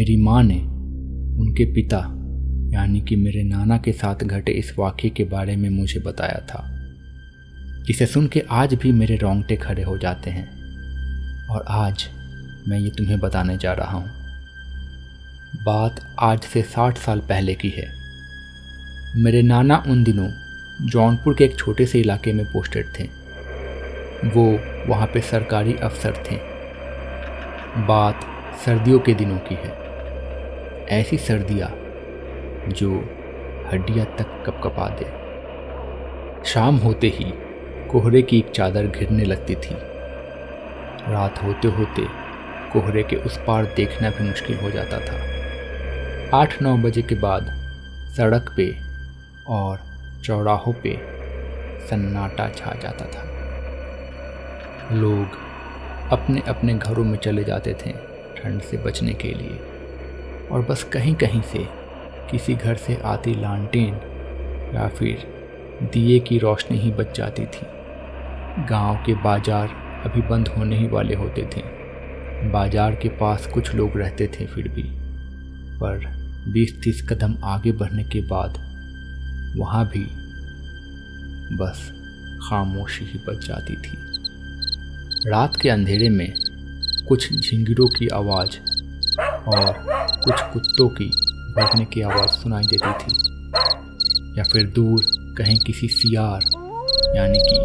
मेरी माँ ने उनके पिता यानी कि मेरे नाना के साथ घटे इस वाक़ये के बारे में मुझे बताया था, जिसे सुन के आज भी मेरे रोंगटे खड़े हो जाते हैं। और आज मैं ये तुम्हें बताने जा रहा हूँ। बात आज से 60 साल पहले की है। मेरे नाना उन दिनों जौनपुर के एक छोटे से इलाके में पोस्टेड थे। वो वहाँ पे सरकारी अफसर थे। बात सर्दियों के दिनों की है। ऐसी सर्दियाँ जो हड्डियाँ तक कपकपा दे। शाम होते ही कोहरे की एक चादर घिरने लगती थी। रात होते होते कोहरे के उस पार देखना भी मुश्किल हो जाता था। 8-9 बजे के बाद सड़क पे और चौराहों पे सन्नाटा छा जाता था। लोग अपने अपने घरों में चले जाते थे ठंड से बचने के लिए, और बस कहीं कहीं से किसी घर से आती लालटेन या फिर दिए की रोशनी ही बच जाती थी। गांव के बाजार अभी बंद होने ही वाले होते थे। बाजार के पास कुछ लोग रहते थे फिर भी, पर 20-30 कदम आगे बढ़ने के बाद वहाँ भी बस खामोशी ही बच जाती थी। रात के अंधेरे में कुछ झिंगुरों की आवाज़ और कुछ कुत्तों की भौंकने की आवाज़ सुनाई देती थी, या फिर दूर कहीं किसी सियार यानी कि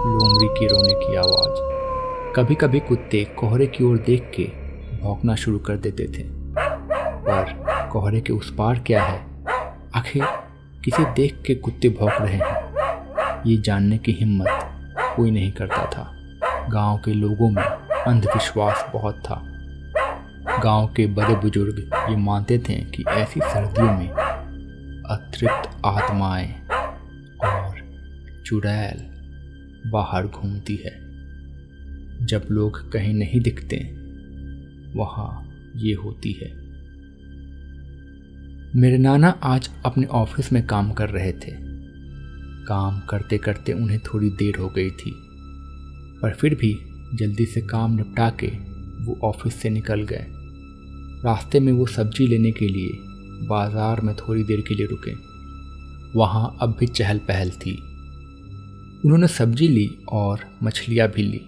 लोमड़ी के रोने की आवाज़। कभी कभी कुत्ते कोहरे की ओर देख के भौंकना शुरू कर देते थे, पर कोहरे के उस पार क्या है, आखिर किसे देख के कुत्ते भौंक रहे हैं, ये जानने की हिम्मत कोई नहीं करता था। गांव के लोगों में अंधविश्वास बहुत था। गांव के बड़े बुजुर्ग ये मानते थे कि ऐसी सर्दियों में अतृप्त आत्माएं और चुड़ैल बाहर घूमती है। जब लोग कहीं नहीं दिखते, वहाँ ये होती है। मेरे नाना आज अपने ऑफिस में काम कर रहे थे। काम करते करते उन्हें थोड़ी देर हो गई थी, पर फिर भी जल्दी से काम निपटा के वो ऑफिस से निकल गए। रास्ते में वो सब्जी लेने के लिए बाज़ार में थोड़ी देर के लिए रुके। वहाँ अब भी चहल पहल थी। उन्होंने सब्जी ली और मछलियाँ भी ली।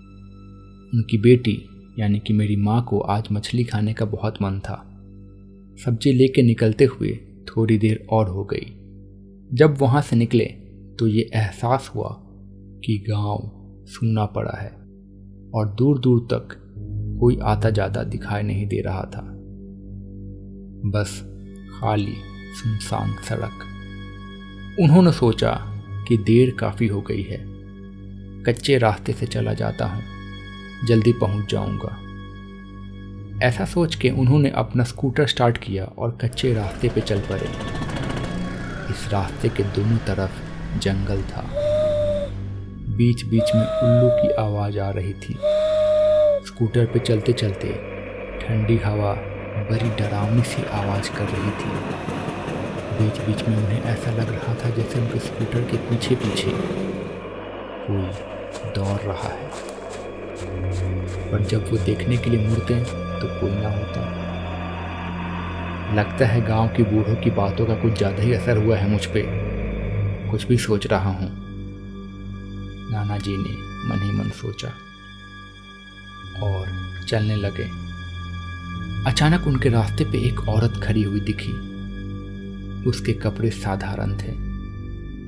उनकी बेटी यानी कि मेरी माँ को आज मछली खाने का बहुत मन था। सब्जी लेके निकलते हुए थोड़ी देर और हो गई। जब वहाँ से निकले तो ये एहसास हुआ कि गांव सूना पड़ा है और दूर दूर तक कोई आता जाता दिखाई नहीं दे रहा था। बस खाली सुनसान सड़क। उन्होंने सोचा कि देर काफ़ी हो गई है, कच्चे रास्ते से चला जाता हूँ, जल्दी पहुँच जाऊँगा। ऐसा सोच के उन्होंने अपना स्कूटर स्टार्ट किया और कच्चे रास्ते पे चल पड़े। इस रास्ते के दोनों तरफ जंगल था। बीच बीच में उल्लू की आवाज़ आ रही थी। स्कूटर पे चलते चलते ठंडी हवा बड़ी डरावनी सी आवाज़ कर रही थी। बीच बीच में उन्हें ऐसा लग रहा था जैसे उनके स्कूटर के पीछे पीछे कोई दौड़ रहा है, पर जब वो देखने के लिए मुड़ते तो कोई ना होता। लगता है गांव की बूढ़ों की बातों का कुछ ज़्यादा ही असर हुआ है मुझ पे। कुछ भी सोच रहा हूँ, नाना जी ने मन ही मन सोचा और चलने लगे। अचानक उनके रास्ते पे एक औरत खड़ी हुई दिखी। उसके कपड़े साधारण थे।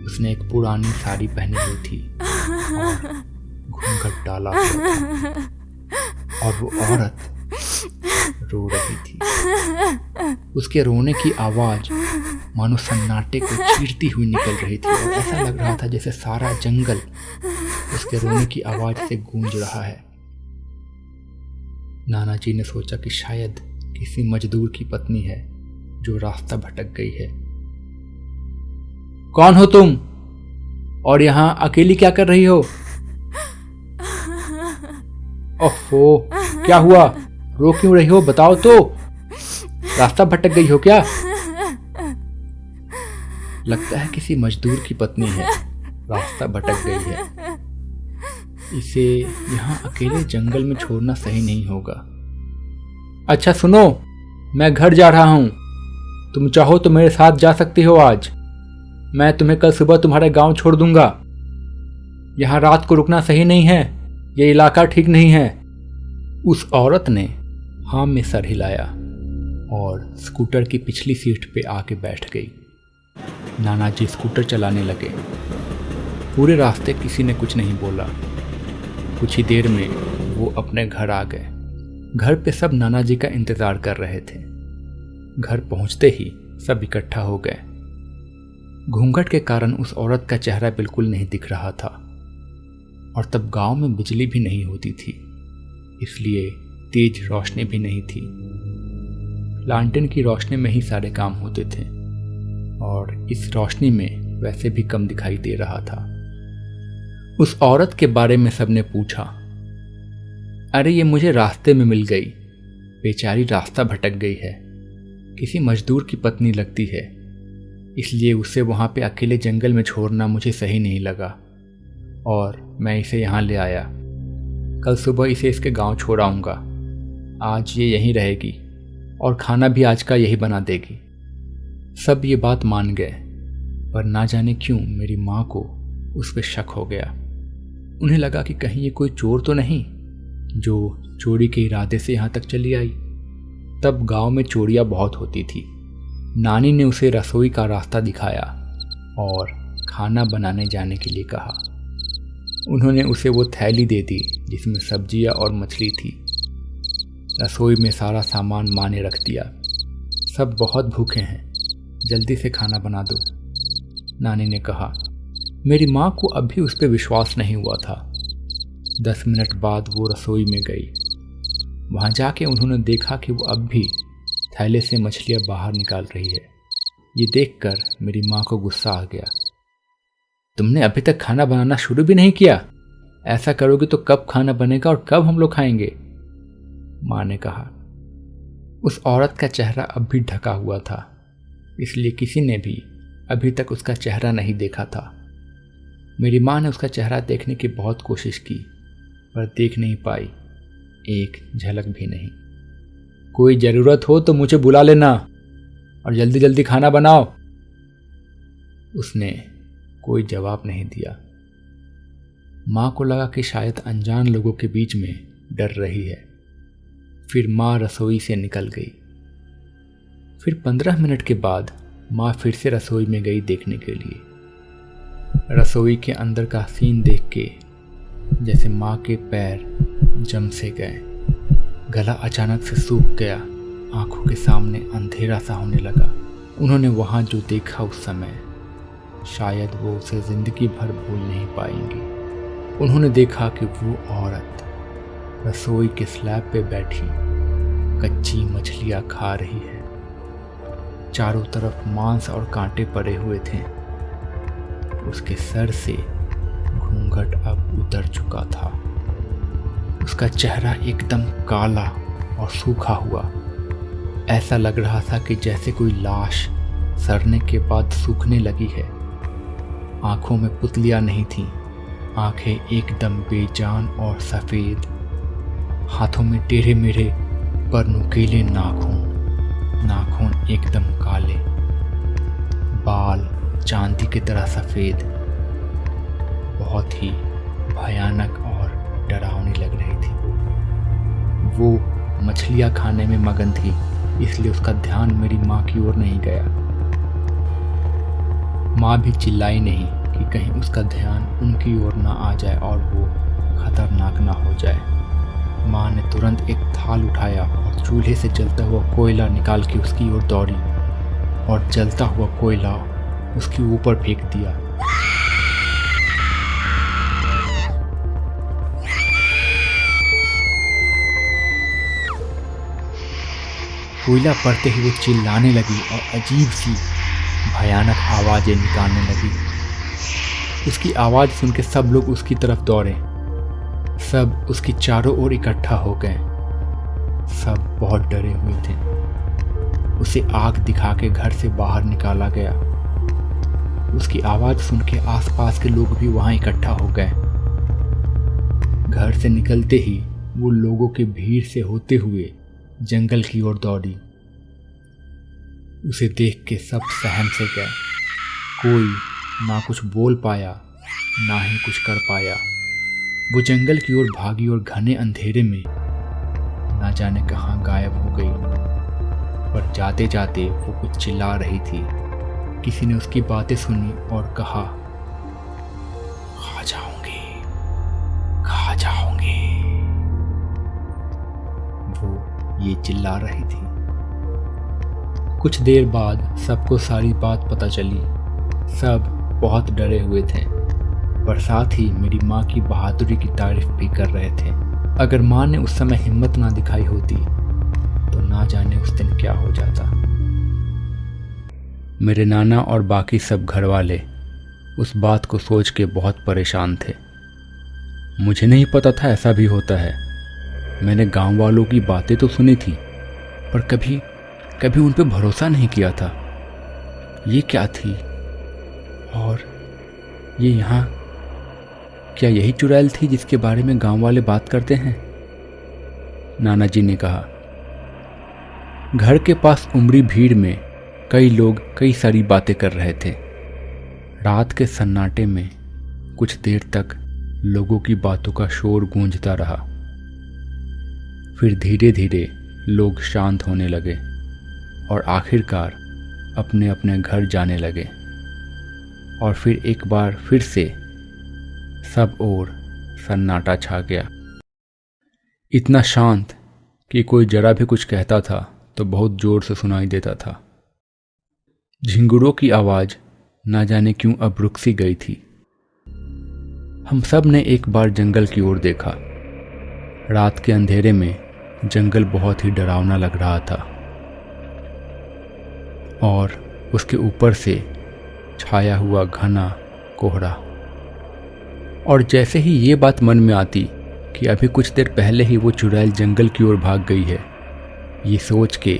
उसने एक पुरानी साड़ी पहनी हुई थी और घूंघट डाला हुआ था, और वो औरत रो रही थी। उसके रोने की आवाज मानो सन्नाटे को चीरती हुई निकल रही थी, और ऐसा लग रहा था जैसे सारा जंगल उसके रोने की आवाज से गूंज रहा है। नाना जी ने सोचा कि शायद किसी मजदूर की पत्नी है जो रास्ता भटक गई है। कौन हो तुम और यहाँ अकेली क्या कर रही हो? ओहो, क्या हुआ? रो क्यों रही हो? बताओ तो। रास्ता भटक गई हो क्या? लगता है किसी मजदूर की पत्नी है, रास्ता भटक गई है। इसे यहाँ अकेले जंगल में छोड़ना सही नहीं होगा। अच्छा सुनो, मैं घर जा रहा हूँ। तुम चाहो तो मेरे साथ जा सकती हो आज। मैं तुम्हें कल सुबह तुम्हारे गांव छोड़ दूंगा। यहाँ रात को रुकना सही नहीं है, ये इलाका ठीक नहीं है। उस औरत ने हाँ में सर हिलाया और स्कूटर की पिछली सीट पे आके बैठ गई। नाना जी स्कूटर चलाने लगे। पूरे रास्ते किसी ने कुछ नहीं बोला। कुछ ही देर में वो अपने घर आ गए। घर पे सब नाना जी का इंतज़ार कर रहे थे। घर पहुंचते ही सब इकट्ठा हो गए। घूंघट के कारण उस औरत का चेहरा बिल्कुल नहीं दिख रहा था और तब गांव में बिजली भी नहीं होती थी, इसलिए तेज रोशनी भी नहीं थी। लालटेन की रोशनी में ही सारे काम होते थे और इस रोशनी में वैसे भी कम दिखाई दे रहा था। उस औरत के बारे में सबने पूछा। अरे ये मुझे रास्ते में मिल गई, बेचारी रास्ता भटक गई है। किसी मजदूर की पत्नी लगती है, इसलिए उसे वहाँ पे अकेले जंगल में छोड़ना मुझे सही नहीं लगा और मैं इसे यहाँ ले आया। कल सुबह इसे इसके गांव छोड़ आऊँगा। आज ये यहीं रहेगी और खाना भी आज का यही बना देगी। सब ये बात मान गए, पर ना जाने क्यों मेरी माँ को उस पर शक हो गया। उन्हें लगा कि कहीं ये कोई चोर तो नहीं जो चोरी के इरादे से यहाँ तक चली आई। तब गांव में चोरियाँ बहुत होती थी। नानी ने उसे रसोई का रास्ता दिखाया और खाना बनाने जाने के लिए कहा। उन्होंने उसे वो थैली दे दी जिसमें सब्जियां और मछली थी। रसोई में सारा सामान माँ ने रख दिया। सब बहुत भूखे हैं, जल्दी से खाना बना दो, नानी ने कहा। मेरी माँ को अभी उस पर विश्वास नहीं हुआ था। 10 मिनट बाद वो रसोई में गई। वहाँ जाके उन्होंने देखा कि वो अब भी थैले से मछलियाँ बाहर निकाल रही है। ये देखकर मेरी माँ को गुस्सा आ गया। तुमने अभी तक खाना बनाना शुरू भी नहीं किया? ऐसा करोगे तो कब खाना बनेगा और कब हम लोग खाएंगे? माँ ने कहा। उस औरत का चेहरा अब भी ढका हुआ था, इसलिए किसी ने भी अभी तक उसका चेहरा नहीं देखा था। मेरी माँ ने उसका चेहरा देखने की बहुत कोशिश की, पर देख नहीं पाई, एक झलक भी नहीं। कोई ज़रूरत हो तो मुझे बुला लेना और जल्दी जल्दी खाना बनाओ। उसने कोई जवाब नहीं दिया। माँ को लगा कि शायद अनजान लोगों के बीच में डर रही है। फिर माँ रसोई से निकल गई। फिर 15 मिनट के बाद माँ फिर से रसोई में गई देखने के लिए। रसोई के अंदर का सीन देख के जैसे माँ के पैर जम से गए। गला अचानक से सूख गया। आंखों के सामने अंधेरा सा होने लगा। उन्होंने वहाँ जो देखा उस समय, शायद वो उसे जिंदगी भर भूल नहीं पाएंगी। उन्होंने देखा कि वो औरत रसोई के स्लैब पे बैठी कच्ची मछलियाँ खा रही है। चारों तरफ मांस और कांटे पड़े हुए थे। उसके सर से घूंघट अब उतर चुका था। उसका चेहरा एकदम काला और सूखा हुआ। ऐसा लग रहा था कि जैसे कोई लाश सड़ने के बाद सूखने लगी है। आंखों में पुतलियां नहीं थीं, आंखें एकदम बेजान और सफ़ेद। हाथों में टेढ़े मेढ़े पर नुकीले नाखून एकदम काले, बाल चांदी की तरह सफ़ेद। बहुत ही भयानक और डरावनी लग रही थी। वो मछलियाँ खाने में मगन थी, इसलिए उसका ध्यान मेरी माँ की ओर नहीं गया। माँ भी चिल्लाई नहीं कि कहीं उसका ध्यान उनकी ओर ना आ जाए और वो खतरनाक ना हो जाए। माँ ने तुरंत एक थाल उठाया और चूल्हे से जलता हुआ कोयला निकाल के उसकी ओर दौड़ी और जलता हुआ कोयला उसके ऊपर फेंक दिया। कोयला पड़ते ही वो चिल्लाने लगी और अजीब सी भयानक आवाज़ें निकालने लगी। उसकी आवाज़ सुन के सब लोग उसकी तरफ दौड़े। सब उसकी चारों ओर इकट्ठा हो गए। सब बहुत डरे हुए थे। उसे आग दिखा के घर से बाहर निकाला गया। उसकी आवाज़ सुन के आसपास के लोग भी वहाँ इकट्ठा हो गए। घर से निकलते ही वो लोगों की भीड़ से होते हुए जंगल की ओर दौड़ी उसे देख के सब सहम से गए। कोई ना कुछ बोल पाया, ना ही कुछ कर पाया। वो जंगल की ओर भागी और घने अंधेरे में ना जाने कहाँ गायब हो गई। पर जाते जाते वो कुछ चिल्ला रही थी। किसी ने उसकी बातें सुनी और कहा, खा जाऊंगी, खा जाऊंगी। वो ये चिल्ला रही थी। कुछ देर बाद सबको सारी बात पता चली। सब बहुत डरे हुए थे, पर साथ ही मेरी माँ की बहादुरी की तारीफ भी कर रहे थे। अगर माँ ने उस समय हिम्मत ना दिखाई होती तो ना जाने उस दिन क्या हो जाता। मेरे नाना और बाकी सब घर वाले उस बात को सोच के बहुत परेशान थे। मुझे नहीं पता था ऐसा भी होता है। मैंने गांव वालों की बातें तो सुनी थी, पर कभी कभी उन पे भरोसा नहीं किया था। ये क्या थी? और ये यहाँ क्या यही चुड़ैल थी जिसके बारे में गांव वाले बात करते हैं? नाना जी ने कहा। घर के पास उमड़ी भीड़ में कई लोग कई सारी बातें कर रहे थे। रात के सन्नाटे में कुछ देर तक लोगों की बातों का शोर गूंजता रहा। फिर धीरे धीरे लोग शांत होने लगे और आखिरकार अपने अपने घर जाने लगे। और फिर एक बार फिर से सब ओर सन्नाटा छा गया। इतना शांत कि कोई जरा भी कुछ कहता था तो बहुत जोर से सुनाई देता था। झिंगुरों की आवाज़ ना जाने क्यों अब रुक सी गई थी। हम सब ने एक बार जंगल की ओर देखा। रात के अंधेरे में जंगल बहुत ही डरावना लग रहा था और उसके ऊपर से छाया हुआ घना कोहरा। और जैसे ही ये बात मन में आती कि अभी कुछ देर पहले ही वो चुड़ैल जंगल की ओर भाग गई है, ये सोच के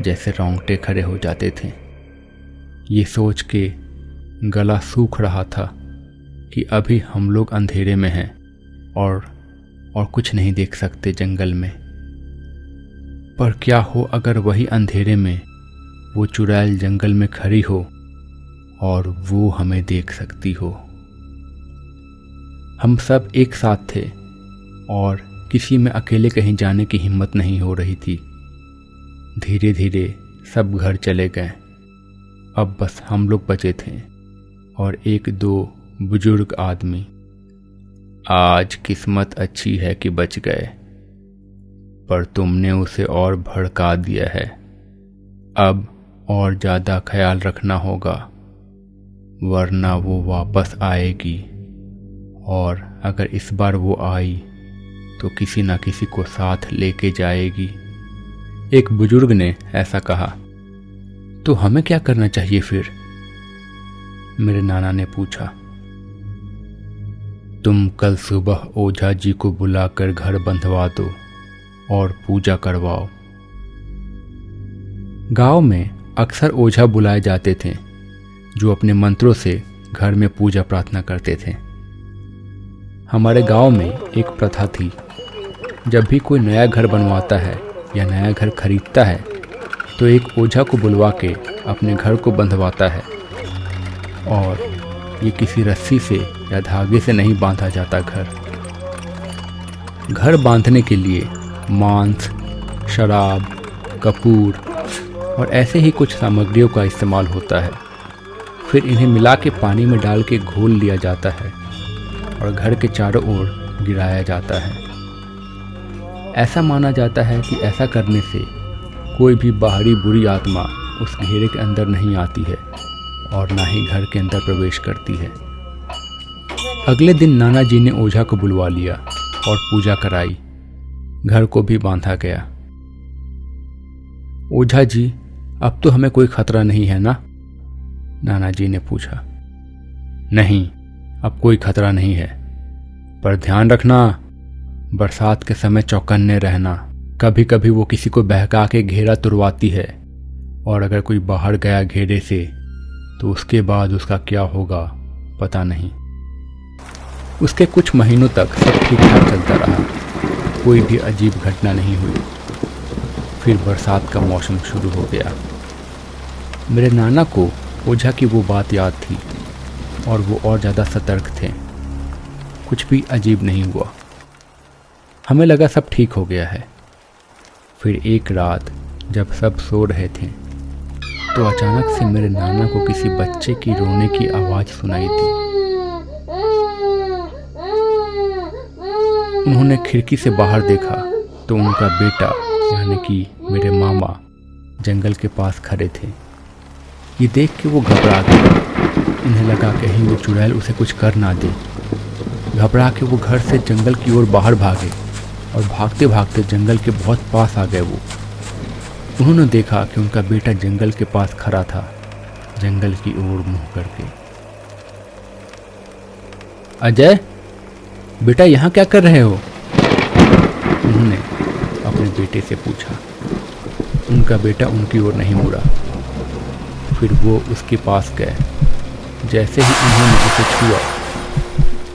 जैसे रोंगटे खड़े हो जाते थे। ये सोच के गला सूख रहा था कि अभी हम लोग अंधेरे में हैं और कुछ नहीं देख सकते जंगल में। पर क्या हो अगर वही अंधेरे में वो चुड़ैल जंगल में खड़ी हो और वो हमें देख सकती हो। हम सब एक साथ थे और किसी में अकेले कहीं जाने की हिम्मत नहीं हो रही थी। धीरे धीरे सब घर चले गए। अब बस हम लोग बचे थे और एक दो बुजुर्ग आदमी। आज किस्मत अच्छी है कि बच गए, पर तुमने उसे और भड़का दिया है। अब और ज़्यादा ख्याल रखना होगा, वरना वो वापस आएगी और अगर इस बार वो आई तो किसी ना किसी को साथ लेके जाएगी। एक बुजुर्ग ने ऐसा कहा। तो हमें क्या करना चाहिए फिर? मेरे नाना ने पूछा। तुम कल सुबह ओझा जी को बुलाकर घर बंधवा दो और पूजा करवाओ। गांव में अक्सर ओझा बुलाए जाते थे जो अपने मंत्रों से घर में पूजा प्रार्थना करते थे। हमारे गांव में एक प्रथा थी, जब भी कोई नया घर बनवाता है या नया घर खरीदता है तो एक ओझा को बुलवा के अपने घर को बंधवाता है। और ये किसी रस्सी से या धागे से नहीं बांधा जाता। घर बांधने के लिए मांस, शराब, कपूर और ऐसे ही कुछ सामग्रियों का इस्तेमाल होता है। फिर इन्हें मिला के पानी में डाल के घोल लिया जाता है और घर के चारों ओर गिराया जाता है। ऐसा माना जाता है कि ऐसा करने से कोई भी बाहरी बुरी आत्मा उस घेरे के अंदर नहीं आती है और ना ही घर के अंदर प्रवेश करती है। अगले दिन नाना जी ने ओझा को बुलवा लिया और पूजा कराई। घर को भी बांधा गया। ओझा जी, अब तो हमें कोई खतरा नहीं है ना? नाना जी ने पूछा। नहीं, अब कोई खतरा नहीं है, पर ध्यान रखना, बरसात के समय चौकन्ने रहना। कभी कभी वो किसी को बहका के घेरा तुड़वाती है और अगर कोई बाहर गया घेरे से तो उसके बाद उसका क्या होगा पता नहीं। उसके कुछ महीनों तक सब ठीक ठाक चलता रहा, कोई भी अजीब घटना नहीं हुई। फिर बरसात का मौसम शुरू हो गया मेरे नाना को ओझा की वो बात याद थी और वो और ज़्यादा सतर्क थे। कुछ भी अजीब नहीं हुआ। हमें लगा सब ठीक हो गया है। फिर एक रात जब सब सो रहे थे तो अचानक से मेरे नाना को किसी बच्चे की रोने की आवाज़ सुनाई दी। उन्होंने खिड़की से बाहर देखा तो उनका बेटा यानी कि मेरे मामा जंगल के पास खड़े थे। ये देख के वो घबरा गए। उन्हें लगा कहीं वो चुड़ैल उसे कुछ कर ना दे। घबरा के वो घर से जंगल की ओर बाहर भागे और भागते भागते जंगल के बहुत पास आ गए। वो उन्होंने देखा कि उनका बेटा जंगल के पास खड़ा था, जंगल की ओर मुंह करके। अजय, बेटा यहाँ क्या कर रहे हो? उन्होंने अपने बेटे से पूछा। उनका बेटा उनकी ओर नहीं मुड़ा। फिर वो उसके पास गए। जैसे ही उन्होंने उसे छुआ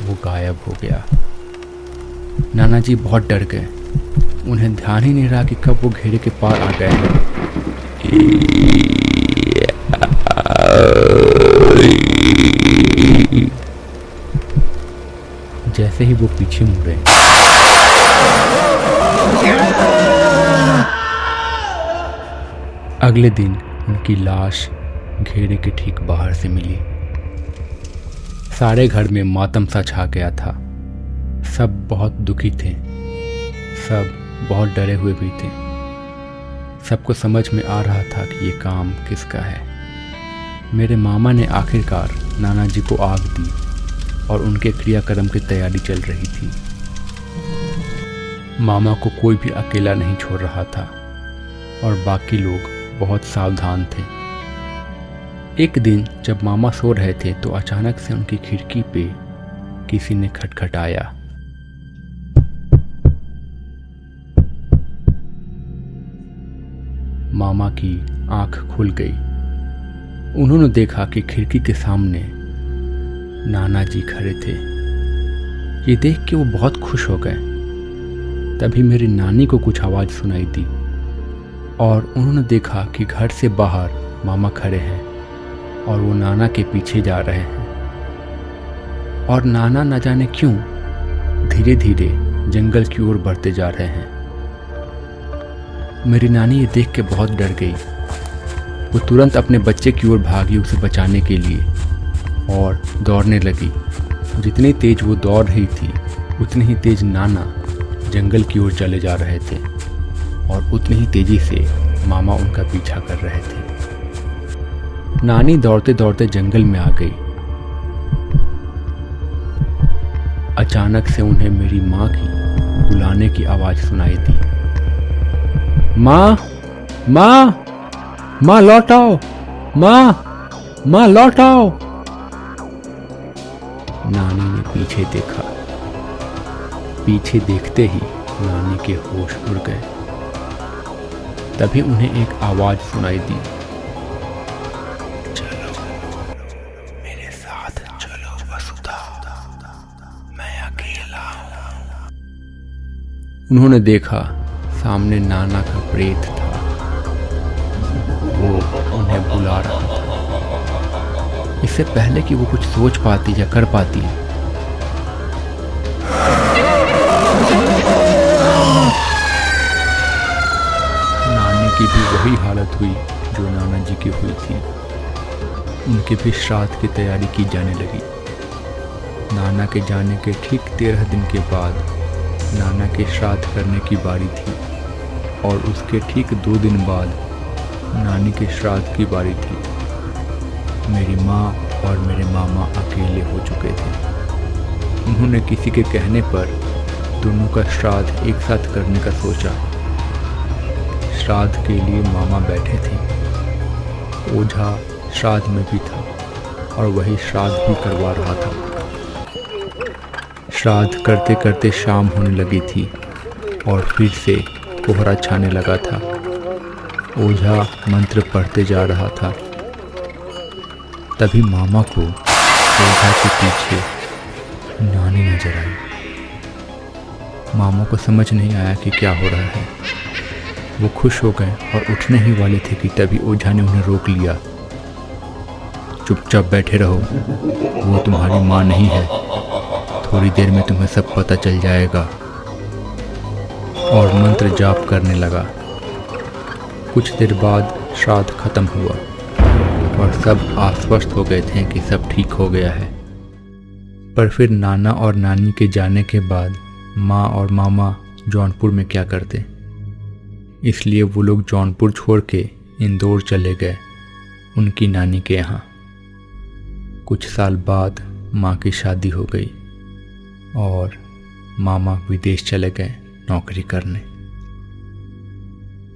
वो गायब हो गया। नाना जी बहुत डर गए। उन्हें ध्यान ही नहीं रहा कि कब वो घेरे के पार आ गए हैं। जैसे ही वो पीछे मुड़े अगले दिन उनकी लाश घेरे के ठीक बाहर से मिली। सारे घर में मातम सा छा गया था। सब बहुत दुखी थे, सब बहुत डरे हुए भी थे। सबको समझ में आ रहा था कि ये काम किसका है। मेरे मामा ने आखिरकार नाना जी को आग दी और उनके क्रियाक्रम की तैयारी चल रही थी। मामा को कोई भी अकेला नहीं छोड़ रहा था और बाकी लोग बहुत सावधान थे। एक दिन जब मामा सो रहे थे तो अचानक से उनकी खिड़की पे किसी ने खटखटाया। मामा की आंख खुल गई। उन्होंने देखा कि खिड़की के सामने नाना जी खड़े थे। ये देख के वो बहुत खुश हो गए। तभी मेरी नानी को कुछ आवाज़ सुनाई दी और उन्होंने देखा कि घर से बाहर मामा खड़े हैं और वो नाना के पीछे जा रहे हैं। और नाना न जाने क्यों धीरे धीरे जंगल की ओर बढ़ते जा रहे हैं। मेरी नानी ये देख के बहुत डर गई। वो तुरंत अपने बच्चे की ओर भागी उसे बचाने के लिए और दौड़ने लगी। जितनी तेज वो दौड़ रही थी उतनी ही तेज नाना जंगल की ओर चले जा रहे थे और उतनी ही तेजी से मामा उनका पीछा कर रहे थे। नानी दौड़ते दौड़ते जंगल में आ गई। अचानक से उन्हें मेरी माँ की बुलाने की आवाज़ सुनाई दी। माँ, माँ, माँ लौट आओ, माँ, माँ लौट आओ। नानी ने पीछे देखा। पीछे देखते ही नानी के होश उड़ गए। तभी उन्हें एक आवाज़ सुनाई दी। चलो मेरे साथ चलो वसुधा, मैं अकेला हूं। उन्होंने देखा सामने नाना का प्रेत था। वो उन्हें बुला रहा था। इससे पहले कि वो कुछ सोच पाती या कर पाती, नानी की भी वही हालत हुई जो नाना जी की हुई थी। उनके भी श्राद्ध की तैयारी की जाने लगी। नाना के जाने के ठीक 13 दिन के बाद नाना के श्राद्ध करने की बारी थी और उसके ठीक 2 दिन बाद नानी के श्राद्ध की बारी थी। मेरी माँ और मेरे मामा अकेले हो चुके थे। उन्होंने किसी के कहने पर दोनों का श्राद्ध एक साथ करने का सोचा। श्राद्ध के लिए मामा बैठे थे। ओझा श्राद्ध में भी था और वही श्राद्ध भी करवा रहा था। श्राद्ध करते करते शाम होने लगी थी और फिर से कोहरा छाने लगा था। ओझा मंत्र पढ़ते जा रहा था। तभी मामा को ओझा के पीछे नानी नजर आई। मामा को समझ नहीं आया कि क्या हो रहा है। वो खुश हो गए और उठने ही वाले थे कि तभी ओझा ने उन्हें रोक लिया चुपचाप बैठे रहो, वो तुम्हारी माँ नहीं है, थोड़ी देर में तुम्हें सब पता चल जाएगा। और मंत्र जाप करने लगा। कुछ देर बाद श्राद्ध खत्म हुआ और सब आश्वस्त हो गए थे कि सब ठीक हो गया है। पर फिर नाना और नानी के जाने के बाद माँ और मामा जौनपुर में क्या करते, इसलिए वो लोग जौनपुर छोड़ के इंदौर चले गए उनकी नानी के यहाँ। कुछ साल बाद माँ की शादी हो गई और मामा विदेश चले गए नौकरी करने।